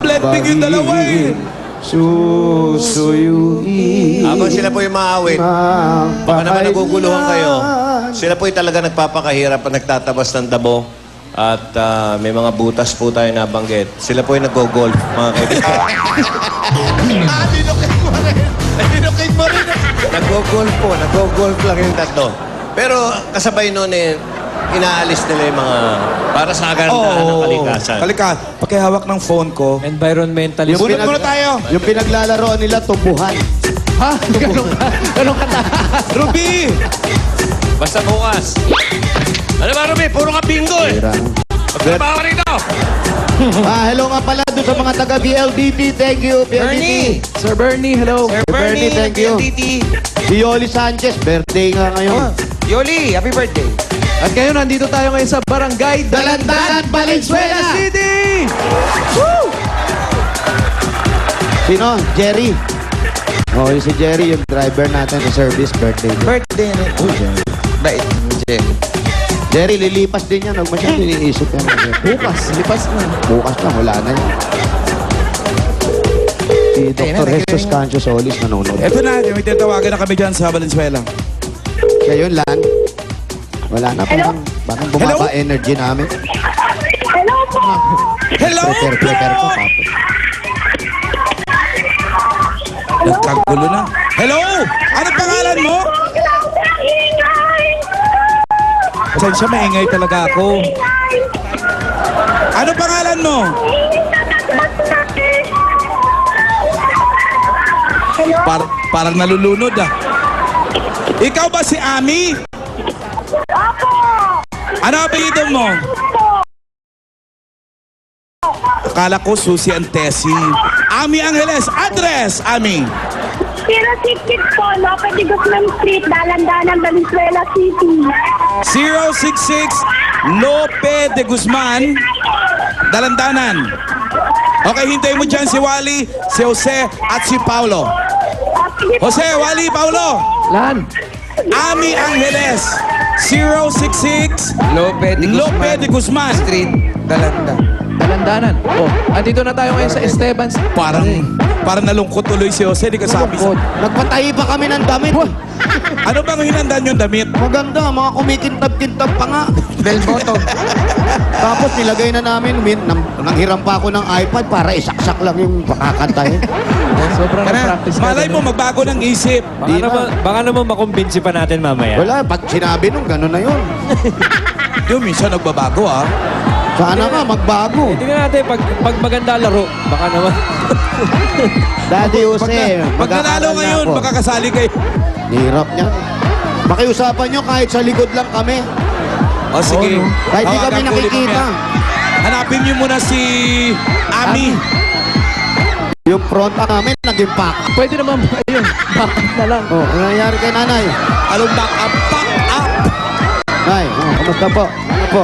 blending yung dalawa eh. Susuyuin. Habang sila po yung maawit, baka naman naguguluhan kayo. Sila po yung talaga nagpapakahirap at nagtatabas ng dabo. At may mga butas po tayo nabanggit. Sila po yung nag-golf, mga kaibigan. Dinukit mo rin. Dinukit mo rin. Nag-golf lang yung tatlo. Pero kasabay nun eh, inaalis nila yung mga para sa kagandahan ng kalikasan. Pakihawak ng phone ko. Environmentalist. Bunot muna tayo. Yung pinaglalaroan nila, tubuhan. Ha? Ganun kataas. Ruby! Basta bukas. Ano ba, Ruby? Puro ka bingo eh. Magtrabaho rito. Hello nga pala doon sa mga taga BLDT. Thank you, BLDT. Sir Bernie, hello. Sir Bernie, thank you. Si Yoli Sanchez, birthday nga ngayon. Yoli, happy birthday. At ngayon, nandito tayo ngayon sa Barangay Dalandanan, Valenzuela City! Sino? Jerry. Oh, yung si Jerry, yung driver natin sa service, birthday. Birthday na. Oh, Jerry. Bait, Jerry. Jerry, lilipas din yan. Huwag masyadong iniisip yan. Lipas na. Bukas na, wala na yan. Si Dr. Jesus Cancio Solis nanonood. Eto na, may tatawagan na kami dyan sa Valenzuela. Siya yun lang. Wala na, parang bumaba energy namin. Hello po! Hello, Prepare ko, tapos. Nagkagulo na. Hello! Ano pangalan mo? Pasensya, maingay talaga ako. Ano pangalan mo? Parang nalulunod ah. Ikaw ba si Ami? Opo! Ano apelido mo? Akala ko Susie Antesi. Ami Angeles, address, Ami. 066 po, Lope de Guzman Street, Dalandanan, Valenzuela City. 066 Lope de Guzman, Dalandanan. Okay, hintayin mo dyan si Wally, si Jose, at si Paulo. Jose, Wally, Paulo. Lan. Ami Angeles, 066 Lope de Guzman. Street, Dalanda. Dalandanan. Oh, andito na tayo ngayon sa Esteban. Parang nalungkot tuloy si Jose, di kasabi sa... Nagpatahi pa kami ng damit. Ano bang hinandaan yung damit? Maganda, mga kumikintab-kintab pa nga. Bell bottom. Tapos nilagay na namin, nanghiram pa ako ng iPad para isaksak lang yung pakakantahin. Sobrang na-practice ka. Malay mo, magbago ng isip. Baka naman makumbinsi pa natin mamaya. Wala, pag sinabi nung gano'n na yun. Yung minsan nagbabago ah. Sana nga, magbago. Tingnan natin, pag maganda laro, baka naman. Daddy Jose, Pag nanalo ngayon, makakasali kayo. Hirap niya. Pakiusapan nyo kahit sa likod lang kami. O sige. Kahit di kami Hawakan ko ulit nakikita. mamaya. Hanapin niyo muna si Ami. Yung front namin, naging pack. Pwede naman, ayun, back na lang. Oh, ano nangyari kay nanay? Anong back up? Back up! Nay, kamusta po? Ano po?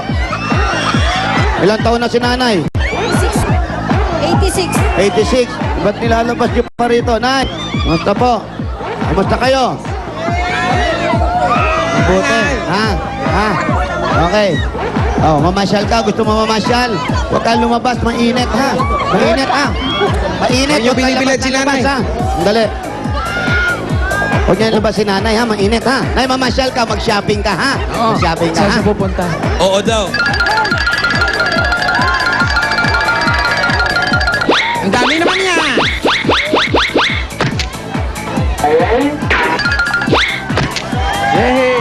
Ilang taon na si nanay? 86. 86. Ba't nilalabas niyo pa rito? Nay, kamusta po? Kamusta kayo? Mabuti. Ha? Ha? Okay. Oh, mamasyal ka. Gusto mo mamasyal? Huwag kang lumabas. Mainit, ha? Mainit, ha? Mainit. Huwag niyo Huwag kang binibilad si labas, nanay. ha? Sandali. Huwag niyo labas si nanay, ha? Mainit, ha? Nay, mamasyal ka. Mag-shopping ka, ha? Mag-shopping ka, Saan ha? siya pupunta? Oo daw. Ang dami naman niya. Yehey!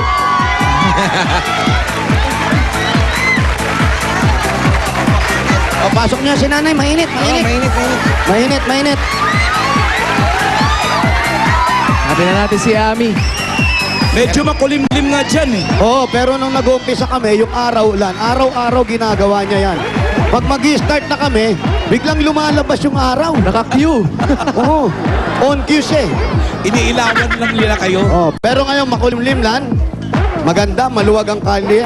O, pasok niyo si nanay. Mainit, mainit. Mainit, mainit. Sabi na natin si Ami. Medyo makulimlim nga dyan eh. Oo, pero nung nag-uumpisa kami, yung araw-araw ginagawa niya yan. Pag mag-start na kami, biglang lumalabas yung araw. Naka-queue. Oo, on cue siya eh. Iniilawan lang nila kayo. Oh, pero ngayon makulimlim lang. Maganda, maluwag ang kalye.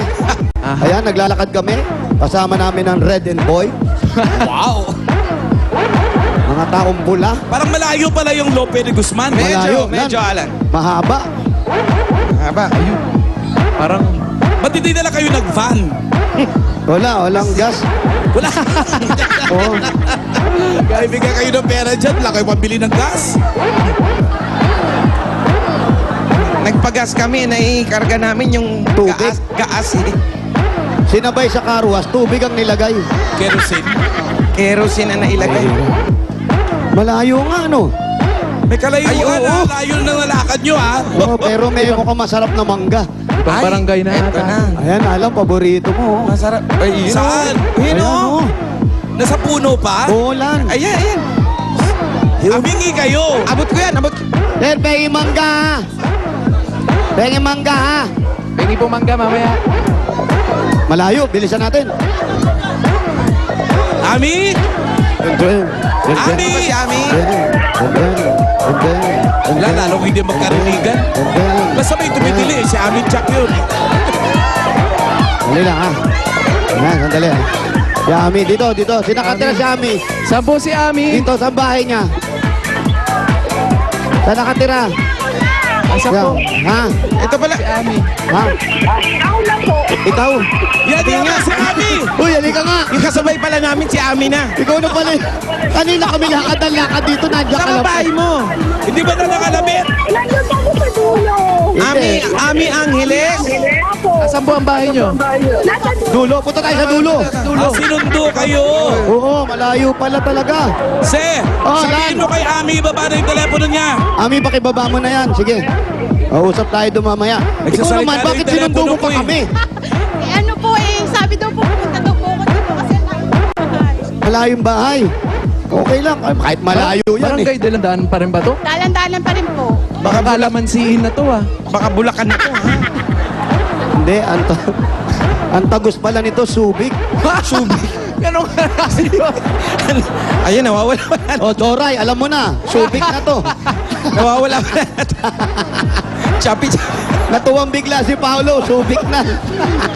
Ayan, naglalakad kami. Kasama namin ang Red and Boy. Wow! Mga taong pula. Parang malayo pala yung Lope de Guzman. Malayo, Medyo, yan. Alan. Mahaba. Haba. Ayun. Parang, Ba't hindi nila kayo nag-van? Walang gas. Wala. Oo. Ay, bigyan kayo ng pera dyan. Wala kayo pambili ng gas. Nagpagas kami, naikarga namin yung Tubig? gaas eh. Sinabay sa karuwas, tubig ang nilagay. Kerosene. Kerosene na nailagay. Malayo nga, ano? May kalayuan Ay, oo. ha. Layo na nalakad nyo ha. Oo, pero may mukhang masarap na mangga. Ibang barangay na eto ata. na. Ayan, alam, paborito mo. Masarap. Ay, yun. Saan? Yun Ayan, o. oh. Nasa puno pa? Oo lang. Ayan, ayan. Humingi kayo. Abot ko yan, abot. Sir, pengi mangga ha. Pengi mangga ha. Pengi po mangga mamaya. Malayo, bilisan natin. Ami? Ami? Si Ami. Wala, lalong hindi magkarinigan. Basta may tumitili. Si Ami Jack yun. Sandali lang ha. Ayan, sandali ha. Si Ami, dito. Sinakatira si Ami. Saan po si Ami? Dito sa bahay niya. Saan nakatira? Asa po? Ha? Ito pala. Si Ami. Ha? Ako lang po. Ikaw? Yan nga si Ami. Uy, halika nga. Yung kasabay pala namin si Ami na. Ikaw na pala. Kanina kami lakad dito. Nandiyan ka Sa lang. bahay mo. Hindi ba na nakalabit? Nandun ako sa dulo. Ami Angeles. Ako. Asan po ang bahay nyo? Nasa dulo. Dulo, punta tayo sa dulo. Sinundo kayo. Oo, malayo pala talaga. Se, Oh, sabihin Lan. mo kay Ami, baba na yung telepono niya. Ami, pakibaba mo na yan. Sige. Usap tayo doon mamaya. Ikaw Nagsasalita naman, rin bakit yung sinundo telepono mo pa ko eh. kami? Ano po sabi daw po pumunta daw po ako dito kasi Malayong bahay. Okay lang, kahit malayo yan eh. Barangay Dalandaan pa rin ba to? dalan-dalan pa rin po. Baka kalamansiin na to ah. Baka Bulacan na to, ha? Hindi, ang tagus pala nito, Subic. Subic. Ganun ka kasi yun. Ayun, nawawala pa na. O, Doray, alam mo na, Subic na to. Nawawala pa na. Choppy. Natuwang bigla si Paolo, Subic na.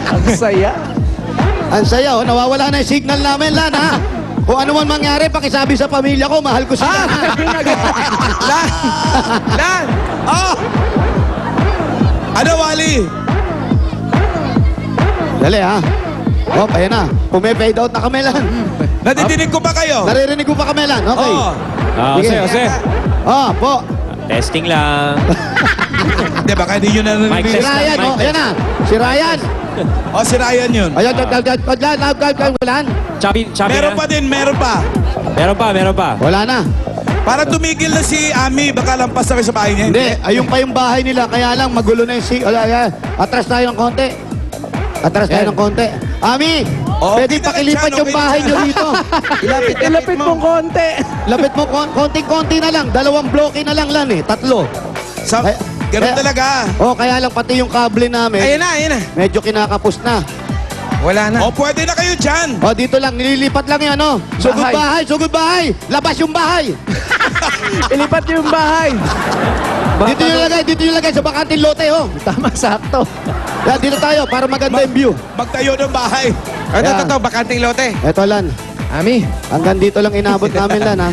Ang saya. Ang saya, oh, nawawala na yung signal namin, Lan, ha? Kung ano man mangyari, pakisabi sa pamilya ko, mahal ko sila. Lan! Oh! Ano, Wally? Dali, ha? Oh, ayan na. Pumipade out na kami, Lan. Nadidinig ko ba kayo? Naririnig ko pa kami, Lan. Okay. Oo. Sige. Jose. Oh, po. Testing lang. Hindi, baka hindi nyo Mic Si test. narinig. Ryan, oh, ayan na. Si Ryan. Oh, si Ryan yun. Ayan, Lan. Choppy Meron na. pa din, meron pa. Meron pa. Wala na. Para tumigil na si Ami, baka lampas na kayo sa bahay niya. Hindi, ayun pa yung bahay nila. Kaya lang, magulo na yung atras tayo ng konti. Atras tayo ng konti. Ami, Okay pwede na pakilipat dyan, yung okay na bahay dyan. nyo dito. Ilapit mong konti. Lapit mo, konting-konti na lang. 2 bloke na lang, Lan, eh. 3. Sa, Ay, ganun kaya- talaga. Oh, kaya lang pati yung kable namin, Ayun na. medyo kinakapos na. Wala na. O, pwede na kayo dyan. Oh, dito lang, nililipat lang yan, oh. Sugod Bahay. bahay, sugod bahay. Labas yung bahay. Ilipat yung bahay. Dito yung lagay sa bakanting lote, oh. Tama, sakto. Yan, dito tayo para maganda yung view. Magtayo ng bahay. Ito, bakanting lote. Eto, Lan. Ami, Hanggang dito lang inabot namin, Lan, ha.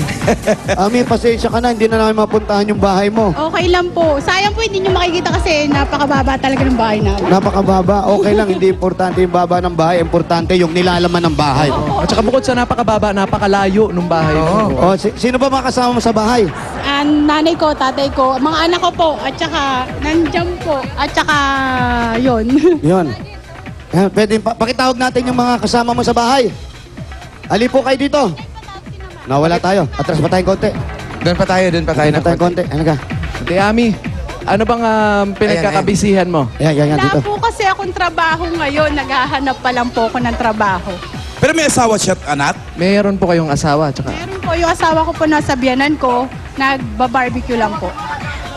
Ami, pasensya ka na, hindi na namin mapuntahan yung bahay mo. Okay lang po. Sayang po hindi nyo makikita kasi napakababa talaga ng bahay namin. Napakababa. Okay lang, hindi importante yung baba ng bahay. Importante yung nilalaman ng bahay. at saka bukod sa napakababa, napakalayo nung bahay mo. Oh, sino ba mga kasama mo sa bahay? Nanay ko, tatay ko, mga anak ko po, at saka nandiyan po, at saka yon. Yun. Yan, pwede, pakitawag natin yung mga kasama mo sa bahay. Ali po kayo dito. Nawala tayo. Atras pa tayong konti. Doon pa tayo Atras pa tayong konti. Ano ka? Ate Ami, ano bang pinagkakabisihan mo? Yan, Wala dito. po kasi akong trabaho ngayon. Naghahanap pa lang po ako ng trabaho. Pero may asawa siya at anak. Meron po kayong asawa, tsaka Meron po yung asawa ko po nasa biyanan ko. Nagba-barbecue lang po.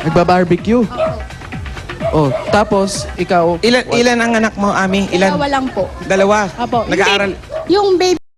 nagba-barbecue. Oh, tapos ikaw, Ilan ang anak mo, Ami? Dalawa lang po. Dalawa. Apo. Nag-aaral. Yung baby